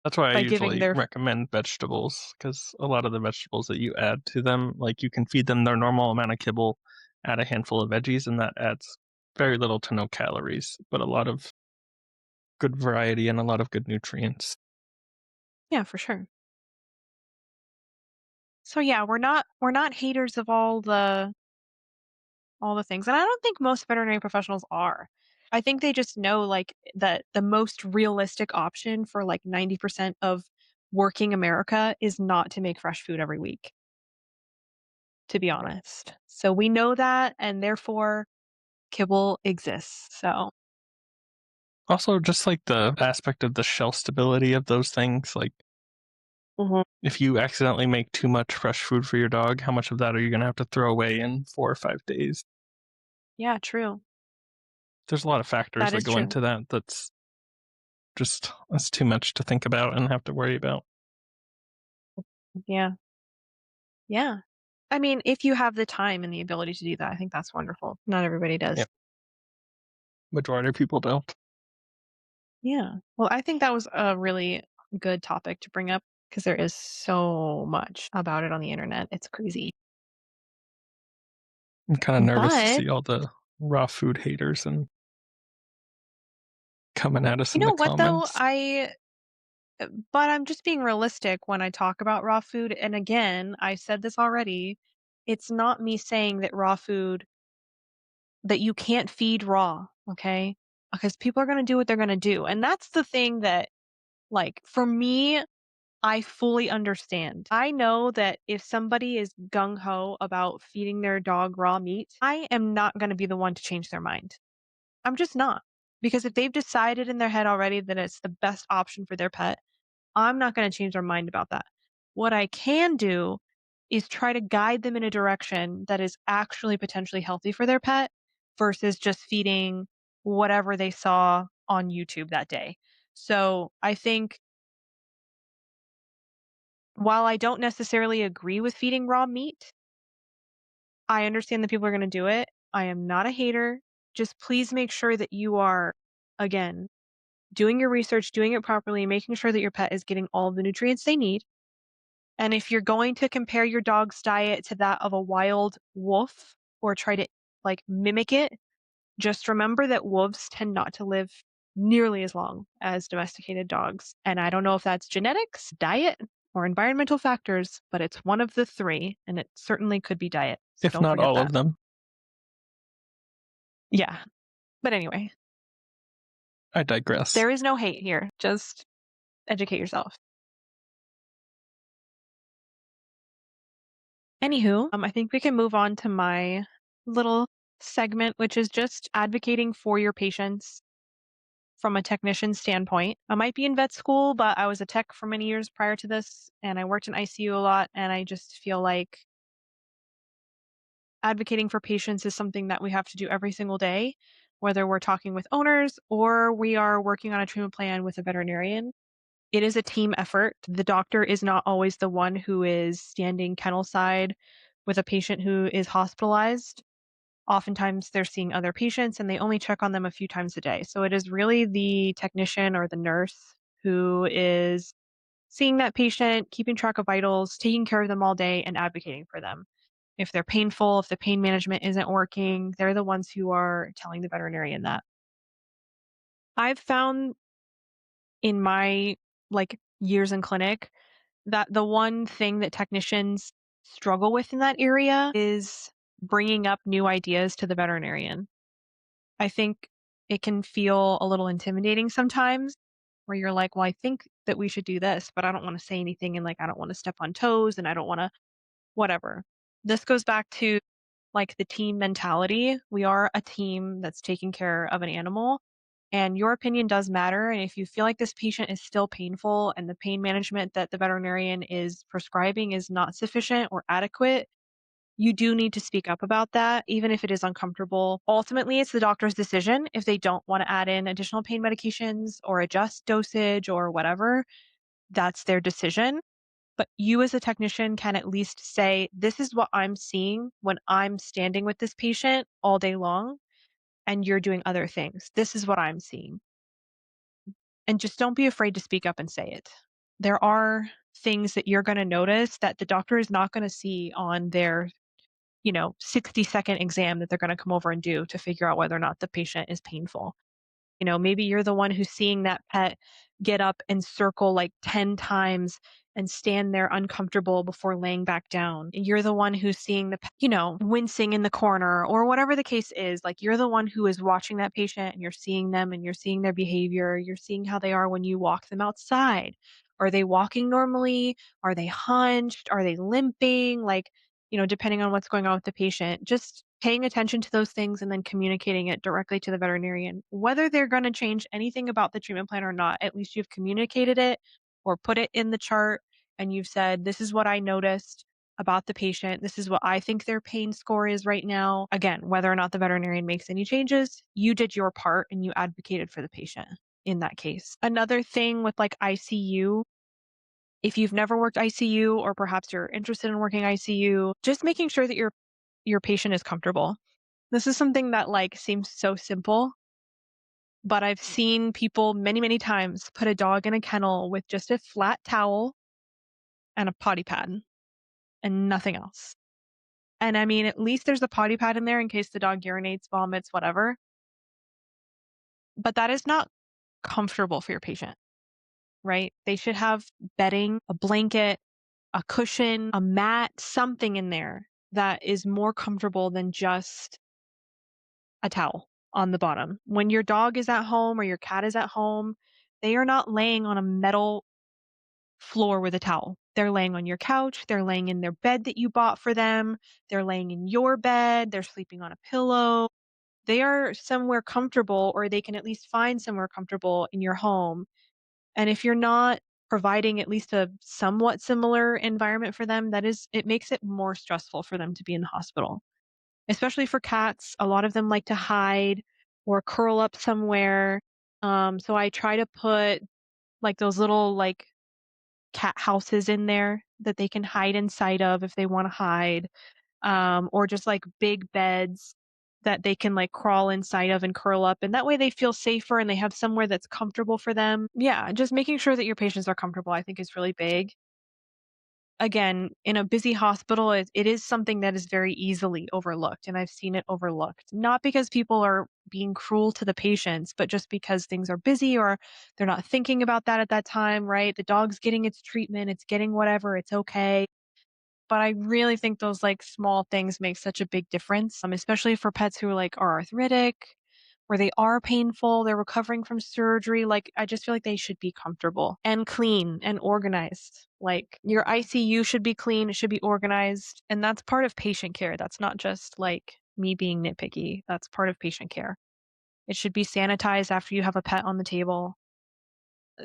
That's why I by giving usually their recommend vegetables because a lot of the vegetables that you add to them, like you can feed them their normal amount of kibble, add a handful of veggies, and that adds very little to no calories, but a lot of good variety and a lot of good nutrients. Yeah, for sure. So, yeah, we're not haters of all the things, and I don't think most veterinary professionals are. I think they just know, like, that the most realistic option for, like, 90% of working America is not to make fresh food every week. to be honest. So we know that, and therefore kibble exists. So Also, just like the aspect of the shelf stability of those things, like mhm. if you accidentally make too much fresh food for your dog, how much of that are you going to have to throw away in 4 or 5 days? Yeah, true. There's a lot of factors That that is go true. into that. That's too much to think about and have to worry about. Yeah. Yeah. I mean, if you have the time and the ability to do that, I think that's wonderful. Not everybody does. Yeah, majority of people don't. Yeah. Well, I think that was a really good topic to bring up because there is so much about it on the internet. It's crazy. I'm kind of nervous to But see all the raw food haters and coming at us you in the know what though? comments. But I'm just being realistic when I talk about raw food. And again, I said this already. It's not me saying that raw food that you can't feed raw, okay? Because people are going to do what they're going to do. And that's the thing that like for me, I fully understand. I know that if somebody is gung ho about feeding their dog raw meat, I am not going to be the one to change their mind. I'm just not. Because if they've decided in their head already that it's the best option for their pet, I'm not going to change their mind about that. What I can do is try to guide them in a direction that is actually potentially healthy for their pet versus just feeding whatever they saw on YouTube that day. So I think while I don't necessarily agree with feeding raw meat, I understand that people are going to do it. I am not a hater. Just please make sure that you are, again, doing your research, doing it properly, making sure that your pet is getting all of the nutrients they need. And if you're going to compare your dog's diet to that of a wild wolf or try to like mimic it, just remember that wolves tend not to live nearly as long as domesticated dogs. And I don't know if that's genetics, diet, or environmental factors, but it's one of the three, and it certainly could be diet. So If don't not forget all that. of them. Yeah. But anyway, I digress. there is no hate here. Just educate yourself. Anywho, I think we can move on to my little segment, which is just advocating for your patients from a technician standpoint. I might be in vet school, but I was a tech for many years prior to this, and I worked in ICU a lot. And I just feel like advocating for patients is something that we have to do every single day, whether we're talking with owners or we are working on a treatment plan with a veterinarian. It is a team effort. The doctor is not always the one who is standing kennel side with a patient who is hospitalized. Oftentimes they're seeing other patients and they only check on them a few times a day. So it is really the technician or the nurse who is seeing that patient, keeping track of vitals, taking care of them all day, and advocating for them. If they're painful, if the pain management isn't working, they're the ones who are telling the veterinarian that. I've found in my like years in clinic that the one thing that technicians struggle with in that area is bringing up new ideas to the veterinarian. I think it can feel a little intimidating sometimes where you're like, well, I think that we should do this, but I don't want to say anything and like I don't want to step on toes and I don't want to whatever. This goes back to like the team mentality. We are a team that's taking care of an animal and your opinion does matter. And if you feel like this patient is still painful and the pain management that the veterinarian is prescribing is not sufficient or adequate, you do need to speak up about that, even if it is uncomfortable. Ultimately, it's the doctor's decision if they don't want to add in additional pain medications or adjust dosage or whatever. That's their decision. But you, as a technician, can at least say, this is what I'm seeing when I'm standing with this patient all day long and you're doing other things. This is what I'm seeing. And just don't be afraid to speak up and say it. There are things that you're going to notice that the doctor is not going to see on their 60-second exam that they're going to come over and do to figure out whether or not the patient is painful. Maybe you're the one who's seeing that pet get up and circle like 10 times and stand there uncomfortable before laying back down. You're the one who's seeing the pet, wincing in the corner or whatever the case is. Like you're the one who is watching that patient and you're seeing them and you're seeing their behavior. You're seeing how they are when you walk them outside. Are they walking normally? Are they hunched? Are they limping? Like depending on what's going on with the patient, just paying attention to those things and then communicating it directly to the veterinarian. Whether they're going to change anything about the treatment plan or not, at least you've communicated it or put it in the chart and you've said, this is what I noticed about the patient. This is what I think their pain score is right now. Again, whether or not the veterinarian makes any changes, you did your part and you advocated for the patient in that case. Another thing with like ICU, if you've never worked ICU or perhaps you're interested in working ICU, just making sure that your patient is comfortable. This is something that like seems so simple, but I've seen people many, many times put a dog in a kennel with just a flat towel and a potty pad and nothing else. And I mean, at least there's a potty pad in there in case the dog urinates, vomits, whatever. But that is not comfortable for your patient, right? They should have bedding, a blanket, a cushion, a mat, something in there that is more comfortable than just a towel on the bottom. When your dog is at home or your cat is at home, they are not laying on a metal floor with a towel. They're laying on your couch, they're laying in their bed that you bought for them, they're laying in your bed, they're sleeping on a pillow. They are somewhere comfortable, or they can at least find somewhere comfortable in your home. And if you're not providing at least a somewhat similar environment for them, it makes it more stressful for them to be in the hospital. Especially for cats, a lot of them like to hide or curl up somewhere. So I try to put like those little like cat houses in there that they can hide inside of if they want to hide, or just like big beds that they can like crawl inside of and curl up. And that way they feel safer and they have somewhere that's comfortable for them. Yeah, just making sure that your patients are comfortable, I think is really big. Again, in a busy hospital, it is something that is very easily overlooked. And I've seen it overlooked, not because people are being cruel to the patients, but just because things are busy or they're not thinking about that at that time, right? The dog's getting its treatment, it's getting whatever, it's okay. But I really think those, like, small things make such a big difference, especially for pets who, like, are arthritic, where they are painful, they're recovering from surgery, like, I just feel like they should be comfortable and clean and organized. Like, your ICU should be clean, it should be organized, and that's part of patient care, that's not just, like, me being nitpicky, that's part of patient care. It should be sanitized after you have a pet on the table,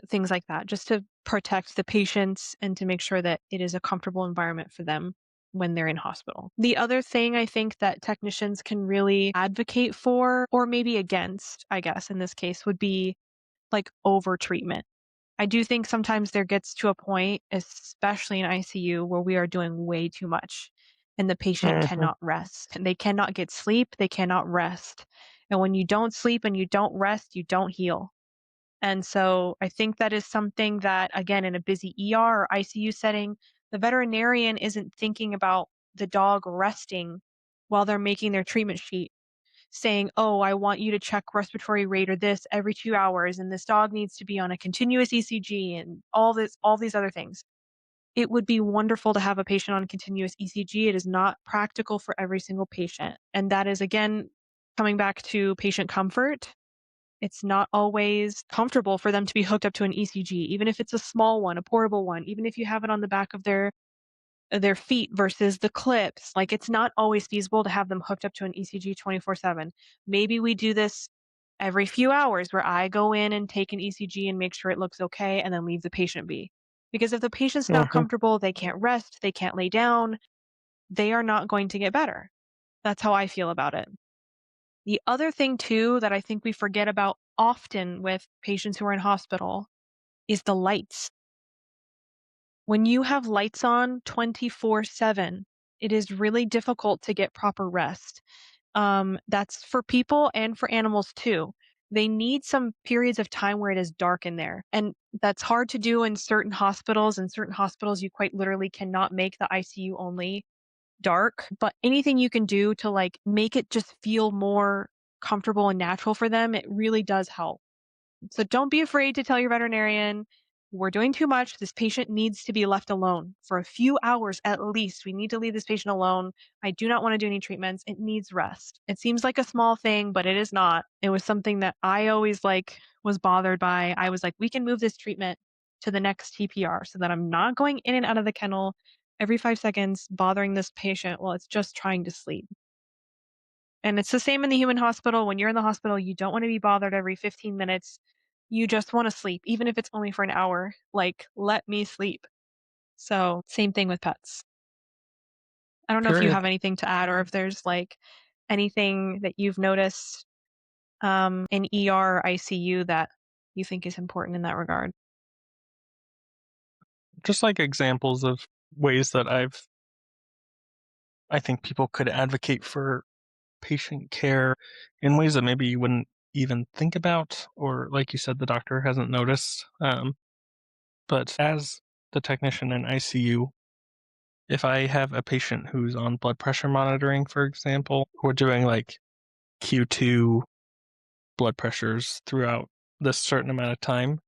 things like that, just to protect the patients and to make sure that it is a comfortable environment for them when they're in hospital. The other thing I think that technicians can really advocate for, or maybe against, I guess, in this case, would be like over treatment. I do think sometimes there gets to a point, especially in ICU, where we are doing way too much and the patient Mhm. cannot rest. And they cannot get sleep, they cannot rest. And when you don't sleep and you don't rest, you don't heal. And so I think that is something that, again, in a busy ER or ICU setting, the veterinarian isn't thinking about the dog resting while they're making their treatment sheet, saying, oh, I want you to check respiratory rate or this every 2 hours, and this dog needs to be on a continuous ECG and all these other things. It would be wonderful to have a patient on continuous ECG. It is not practical for every single patient. And that is, again, coming back to patient comfort. It's not always comfortable for them to be hooked up to an ECG, even if it's a small one, a portable one, even if you have it on the back of their feet versus the clips. Like, it's not always feasible to have them hooked up to an ECG 24/7. Maybe we do this every few hours where I go in and take an ECG and make sure it looks okay and then leave the patient be. Because if the patient's not Mhm. comfortable, they can't rest, they can't lay down, they are not going to get better. That's how I feel about it. The other thing too that I think we forget about often with patients who are in hospital is the lights. When you have lights on 24/7, it is really difficult to get proper rest. That's for people and for animals too. They need some periods of time where it is dark in there. And that's hard to do in certain hospitals. In certain hospitals, you quite literally cannot make the ICU only dark, but anything you can do to like make it just feel more comfortable and natural for them, it really does help. So don't be afraid to tell your veterinarian, we're doing too much. This patient needs to be left alone for a few hours at least. We need to leave this patient alone. I do not want to do any treatments. It needs rest. It seems like a small thing, but it is not. It was something that I always like was bothered by. I was like, we can move this treatment to the next TPR so that I'm not going in and out of the kennel every 5 seconds bothering this patient while it's just trying to sleep. And it's the same in the human hospital. When you're in the hospital, you don't want to be bothered every 15 minutes. You just want to sleep, even if it's only for an hour. Like, let me sleep. So, same thing with pets. I don't know if you Period. have anything to add or if there's like anything that you've noticed in ER or ICU that you think is important in that regard. Just like examples of ways that I think people could advocate for patient care in ways that maybe you wouldn't even think about, or like you said, the doctor hasn't noticed. But as the technician in ICU, if I have a patient who's on blood pressure monitoring, for example, we're doing like Q2 blood pressures throughout this certain amount of time.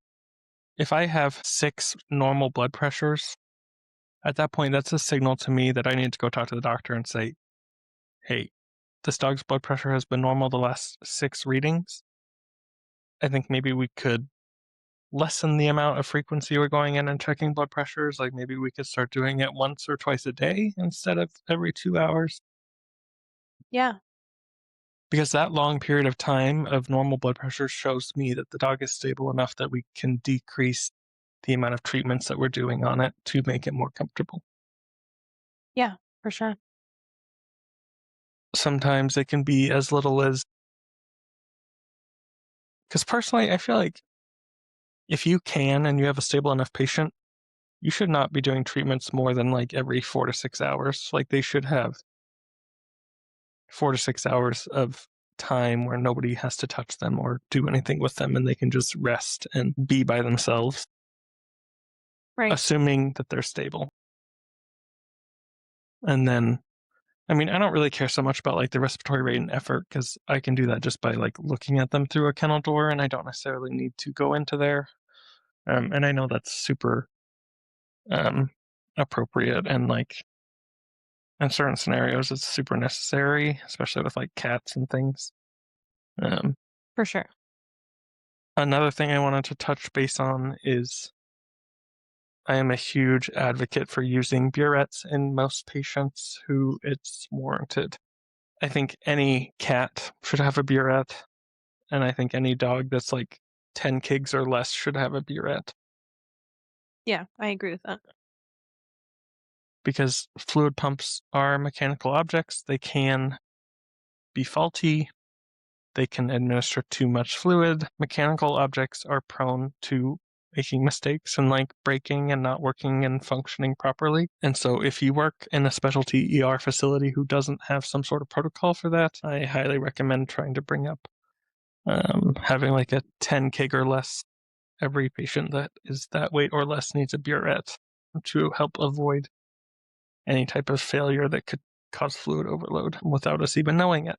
If I have 6 normal blood pressures, at that point, that's a signal to me that I need to go talk to the doctor and say, hey, this dog's blood pressure has been normal the last 6 readings. I think maybe we could lessen the amount of frequency we're going in and checking blood pressures. Like maybe we could start doing it once or twice a day instead of every 2 hours. Yeah. Because that long period of time of normal blood pressure shows me that the dog is stable enough that we can decrease the amount of treatments that we're doing on it to make it more comfortable. Yeah, for sure. Sometimes it can be as little as, because personally, I feel like if you can and you have a stable enough patient, you should not be doing treatments more than like every 4 to 6 hours. Like they should have 4 to 6 hours of time where nobody has to touch them or do anything with them and they can just rest and be by themselves, Right. assuming that they're stable. And then, I mean, I don't really care so much about like the respiratory rate and effort because I can do that just by like looking at them through a kennel door and I don't necessarily need to go into there. And I know that's super um, appropriate and like in certain scenarios it's super necessary, especially with like cats and things. Um, For sure. Another thing I wanted to touch base on is I am a huge advocate for using burettes in most patients who it's warranted. I think any cat should have a burette, and I think any dog that's like 10 kgs or less should have a burette Yeah, I agree with that. because fluid pumps are mechanical objects. They can be faulty. They can administer too much fluid. Mechanical objects are prone to making mistakes and like breaking and not working and functioning properly. And so if you work in a specialty ER facility who doesn't have some sort of protocol for that, I highly recommend trying to bring up having like a 10 kg or less. Every patient that is that weight or less needs a burette to help avoid any type of failure that could cause fluid overload without us even knowing it.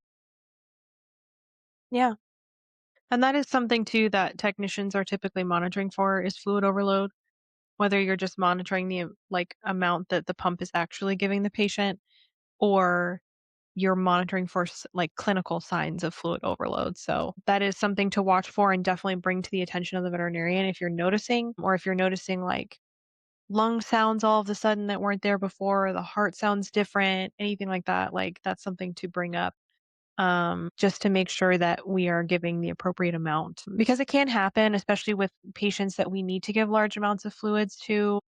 Yeah. And that is something too that technicians are typically monitoring for is fluid overload, whether you're just monitoring the like amount that the pump is actually giving the patient or you're monitoring for like clinical signs of fluid overload. So that is something to watch for and definitely bring to the attention of the veterinarian if you're noticing, or if you're noticing like lung sounds all of a sudden that weren't there before, or the heart sounds different, anything like that. Like that's something to bring up just to make sure that we are giving the appropriate amount because it can happen, especially with patients that we need to give large amounts of fluids to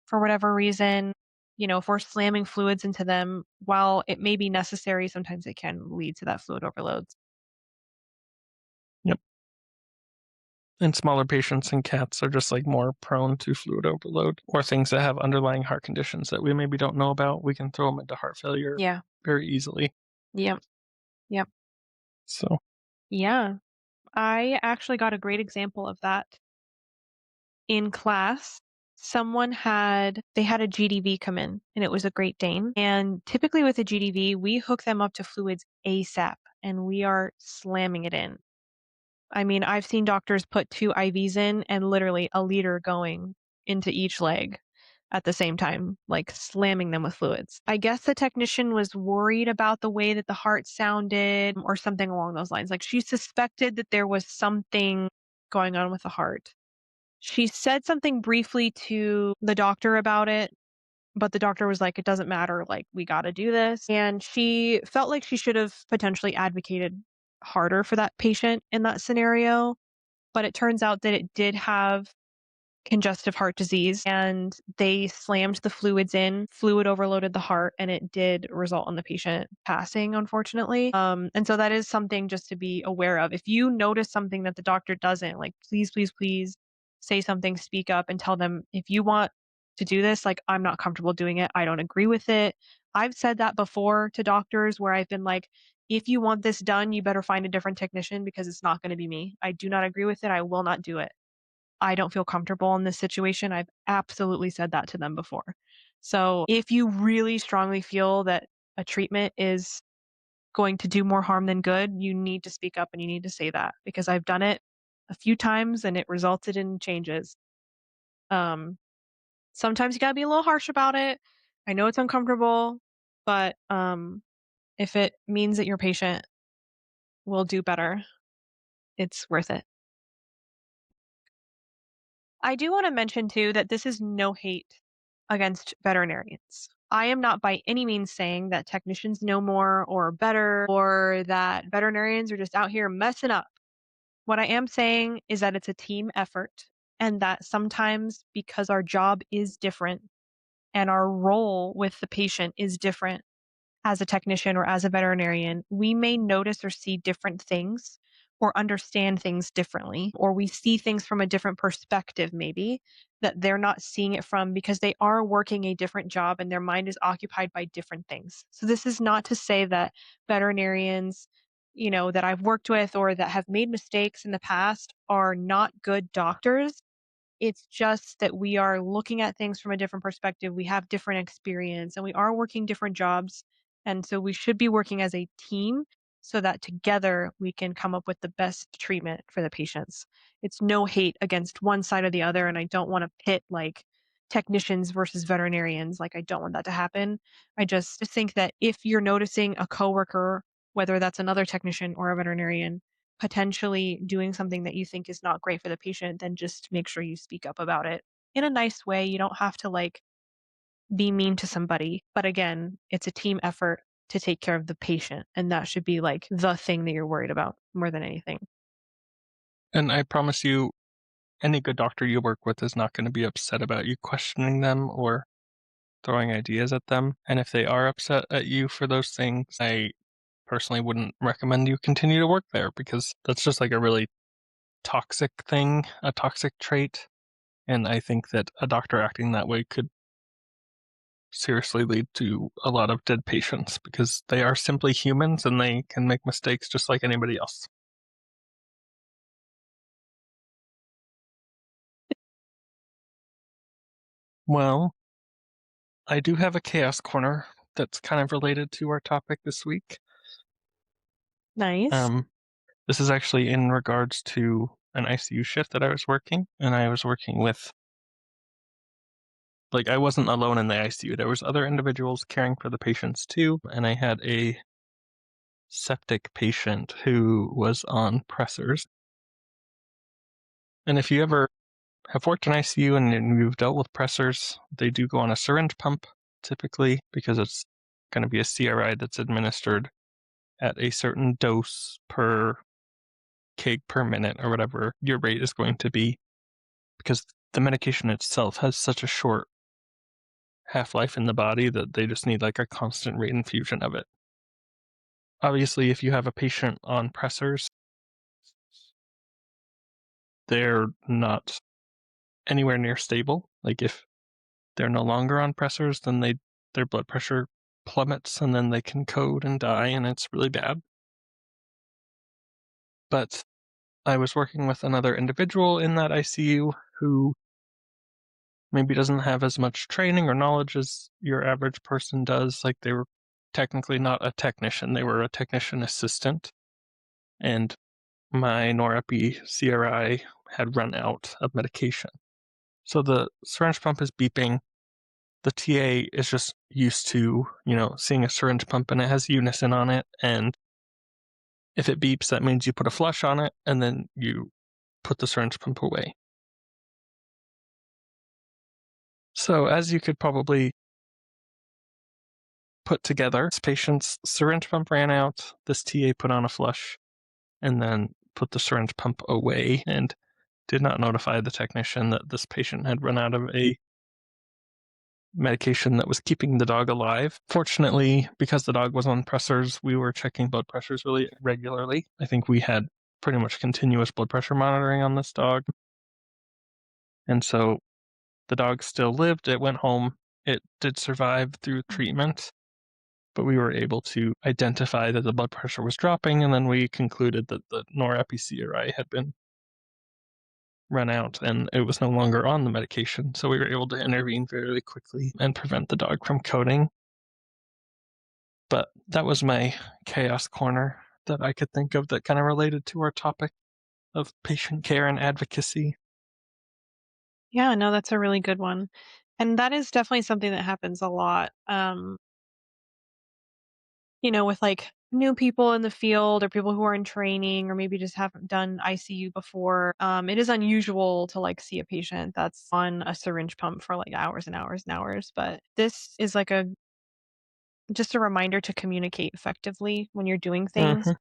for whatever reason. You know, if we're slamming fluids into them, while it may be necessary, sometimes it can lead to that fluid overload. Yep. And smaller patients and cats are just like more prone to fluid overload or things that have underlying heart conditions that we maybe don't know about. We can throw them into heart failure Yeah. very easily. Yep. Yep. So, Yeah. I actually got a great example of that in class. They had a GDV come in and it was a Great Dane. And typically with a GDV, we hook them up to fluids ASAP and we are slamming it in. I mean, I've seen doctors put 2 IVs in and literally a liter going into each leg at the same time, like slamming them with fluids. I guess the technician was worried about the way that the heart sounded or something along those lines. Like she suspected that there was something going on with the heart. She said something briefly to the doctor about it, But the doctor was like, "It doesn't matter, like, we gotta do this." And she felt like she should have potentially advocated harder for that patient in that scenario, but it turns out that it did have congestive heart disease, and they slammed the fluids in, fluid overloaded the heart, and it did result in the patient passing, unfortunately. And so that is something just to be aware of. If you notice something that the doctor doesn't, like, please, please, please say something, speak up, and tell them, if you want to do this, like, I'm not comfortable doing it. I don't agree with it. I've said that before to doctors where I've been like, if you want this done, you better find a different technician because it's not going to be me. I do not agree with it. I will not do it. I don't feel comfortable in this situation. I've absolutely said that to them before. So if you really strongly feel that a treatment is going to do more harm than good, you need to speak up and you need to say that because I've done it a few times and it resulted in changes. Um, Sometimes you gotta be a little harsh about it. I know it's uncomfortable, but if it means that your patient will do better, it's worth it. I do want to mention too that this is no hate against veterinarians. I am not by any means saying that technicians know more or are better or that veterinarians are just out here messing up. What I am saying is that it's a team effort and that sometimes because our job is different and our role with the patient is different, as a technician or as a veterinarian, we may notice or see different things or understand things differently, or we see things from a different perspective, maybe that they're not seeing it from because they are working a different job and their mind is occupied by different things. So, this is not to say that veterinarians, that I've worked with or that have made mistakes in the past are not good doctors. It's just that we are looking at things from a different perspective. We have different experience and we are working different jobs. And so we should be working as a team so that together we can come up with the best treatment for the patients. It's no hate against one side or the other. And I don't want to pit like technicians versus veterinarians. Like, I don't want that to happen. I just think that if you're noticing a coworker, whether that's another technician or a veterinarian, potentially doing something that you think is not great for the patient, then just make sure you speak up about it in a nice way. You don't have to like be mean to somebody. But again, it's a team effort to take care of the patient. And that should be like the thing that you're worried about more than anything. And I promise you, any good doctor you work with is not going to be upset about you questioning them or throwing ideas at them. And if they are upset at you for those things, I personally wouldn't recommend you continue to work there because that's just like a really toxic thing, a toxic trait. And I think that a doctor acting that way could seriously lead to a lot of dead patients because they are simply humans and they can make mistakes just like anybody else. Well, I do have a chaos corner that's kind of related to our topic this week. Nice. Um, this is actually in regards to an ICU shift that I was working, and I was working with, like, I wasn't alone in the ICU. There was other individuals caring for the patients too, and I had a septic patient who was on pressers. And if you ever have worked in ICU and you've dealt with pressers, they do go on a syringe pump typically because it's going to be a CRI that's administered at a certain dose per kg per minute or whatever your rate is going to be because the medication itself has such a short half-life in the body that they just need like a constant rate infusion of it. Obviously, if you have a patient on pressers, they're not anywhere near stable. Like if they're no longer on pressers, then their blood pressure plummets and then they can code and die and it's really bad. But I was working with another individual in that ICU who maybe doesn't have as much training or knowledge as your average person does. Like they were technically not a technician, they were a technician assistant. And my norepi CRI had run out of medication. So the syringe pump is beeping. The TA is just used to, seeing a syringe pump and it has unison on it. And if it beeps, that means you put a flush on it and then you put the syringe pump away. So as you could probably put together. This patient's syringe pump ran out, this TA put on a flush, and then put the syringe pump away and did not notify the technician that this patient had run out of a medication that was keeping the dog alive. Fortunately, because the dog was on pressors, we were checking blood pressures really regularly. I think we had pretty much continuous blood pressure monitoring on this dog. And so the dog still lived. It went home. It did survive through treatment, but we were able to identify that the blood pressure was dropping, and then we concluded that the norepinephrine had been run out and it was no longer on the medication. So we were able to intervene very quickly and prevent the dog from coding. But that was my chaos corner that I could think of that kind of related to our topic of patient care and advocacy. Yeah, no, that's a really good one. And that is definitely something that happens a lot. With like new people in the field or people who are in training or maybe just haven't done ICU before. It is unusual to like see a patient that's on a syringe pump for like hours and hours and hours. But this is like a just a reminder to communicate effectively when you're doing things. Mm-hmm.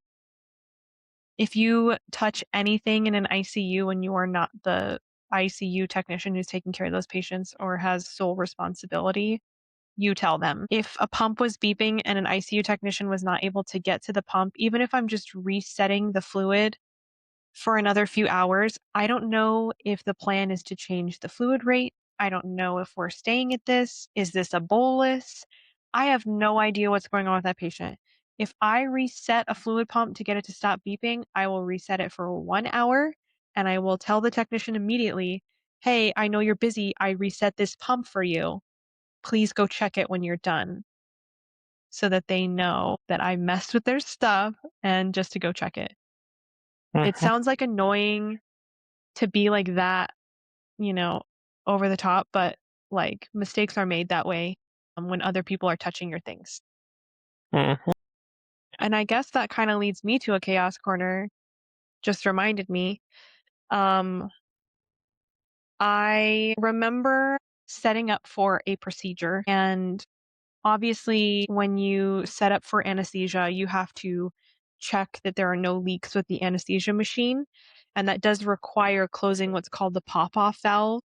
If you touch anything in an ICU and you are not the ICU technician who's taking care of those patients or has sole responsibility, you tell them. If a pump was beeping and an ICU technician was not able to get to the pump, even if I'm just resetting the fluid for another few hours, I don't know if the plan is to change the fluid rate. I don't know if we're staying at this. Is this a bolus? I have no idea what's going on with that patient. If I reset a fluid pump to get it to stop beeping, I will reset it for 1 hour and I will tell the technician immediately, hey, I know you're busy. I reset this pump for you. Please go check it when you're done so that they know that I messed with their stuff and just to go check it. It Mm-hmm. sounds like annoying to be like that, you know, over the top, but like mistakes are made that way when other people are touching your things. Mm-hmm. And I guess that kind of leads me to a chaos corner, just reminded me. Um, I remember setting up for a procedure, and obviously, when you set up for anesthesia, you have to check that there are no leaks with the anesthesia machine. And that does require closing what's called the pop off valve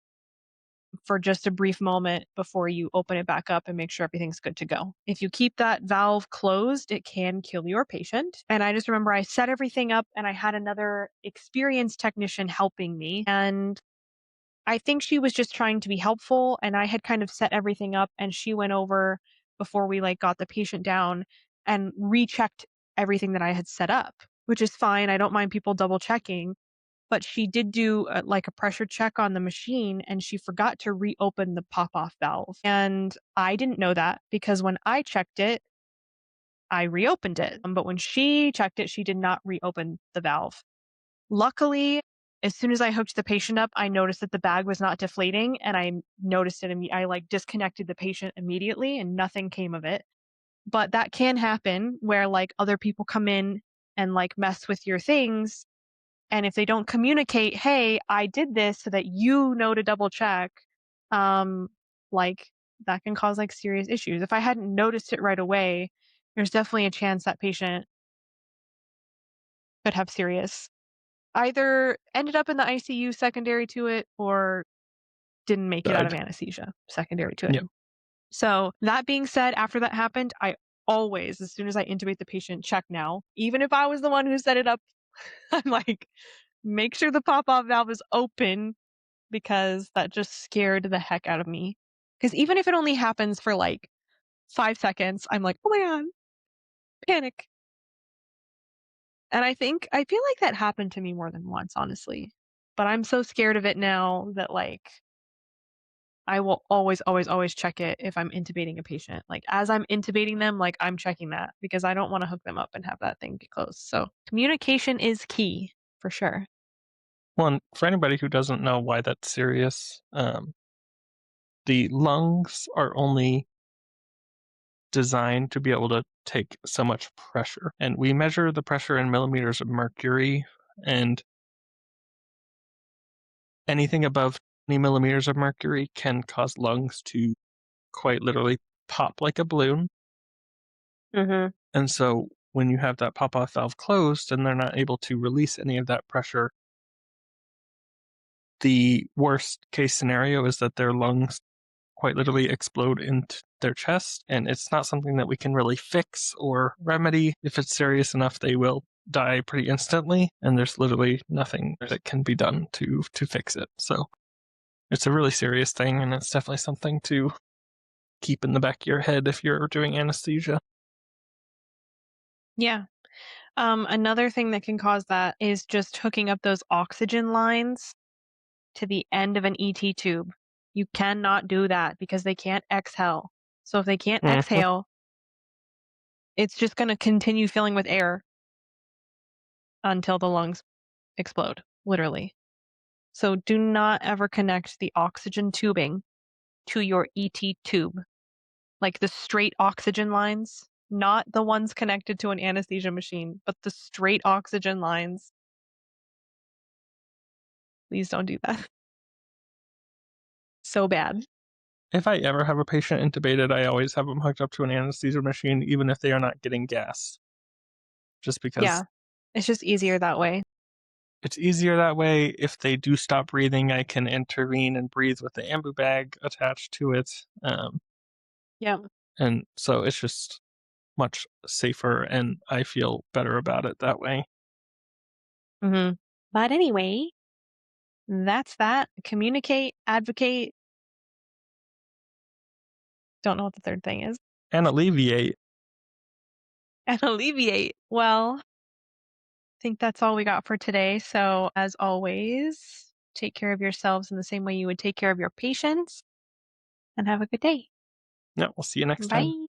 for just a brief moment before you open it back up and make sure everything's good to go. If you keep that valve closed, it can kill your patient. And I just remember I set everything up and I had another experienced technician helping me. And I think she was just trying to be helpful, and I had kind of set everything up, and she went over before we, like, got the patient down and rechecked everything that I had set up, which is fine. I don't mind people double checking, but she did do, like, a pressure check on the machine, and she forgot to reopen the pop-off valve, and I didn't know that because when I checked it, I reopened it, but when she checked it, she did not reopen the valve. Luckily, as soon as I hooked the patient up, I noticed that the bag was not deflating and I noticed it I like disconnected the patient immediately and nothing came of it. But that can happen where like other people come in and like mess with your things, and if they don't communicate, "Hey, I did this," so that you know to double check, um like that can cause like serious issues. If I hadn't noticed it right away, there's definitely a chance that patient could have serious either ended up in the ICU secondary to it or didn't make it out of Died. anesthesia secondary to it. Yep. So, that being said, after that happened, I always, as soon as I intubate the patient, check now. Even if I was the one who set it up, I'm like, make sure the pop off valve is open because that just scared the heck out of me. Because even if it only happens for like 5 seconds, I'm like, oh my God, panic. And I feel like that happened to me more than once, honestly. But I'm so scared of it now that like I will always, always, always check it if I'm intubating a patient. Like as I'm intubating them, like I'm checking that because I don't want to hook them up and have that thing get closed. So communication is key for sure. Well, and for anybody who doesn't know why that's serious, the lungs are only designed to be able to take so much pressure. And we measure the pressure in millimeters of mercury, and anything above 20 millimeters of mercury can cause lungs to quite literally pop like a balloon. Mhm. And so when you have that pop-off valve closed and they're not able to release any of that pressure, the worst case scenario is that their lungs quite literally explode into their chest, and it's not something that we can really fix or remedy. If it's serious enough, they will die pretty instantly, and there's literally nothing that can be done to fix it. So it's a really serious thing, and it's definitely something to keep in the back of your head if you're doing anesthesia. Yeah. Another thing that can cause that is just hooking up those oxygen lines to the end of an ET tube. You cannot do that because they can't exhale. So if they can't Mhm. exhale, it's just going to continue filling with air until the lungs explode, literally. So do not ever connect the oxygen tubing to your ET tube, like the straight oxygen lines, not the ones connected to an anesthesia machine, but the straight oxygen lines. Please don't do that. So bad. If I ever have a patient intubated, I always have them hooked up to an anesthesia machine, even if they are not getting gas, just because Yeah. It's just easier that way. it's easier that way. If they do stop breathing, I can intervene and breathe with the ambu bag attached to it. Yeah. And so it's just much safer, and I feel better about it that way. Hmm. But anyway, that's that. Communicate, advocate. Don't know what the third thing is. And alleviate. And alleviate. Well, I think that's all we got for today. So, as always, take care of yourselves in the same way you would take care of your patients and have a good day. Yeah, we'll see you next time. Bye.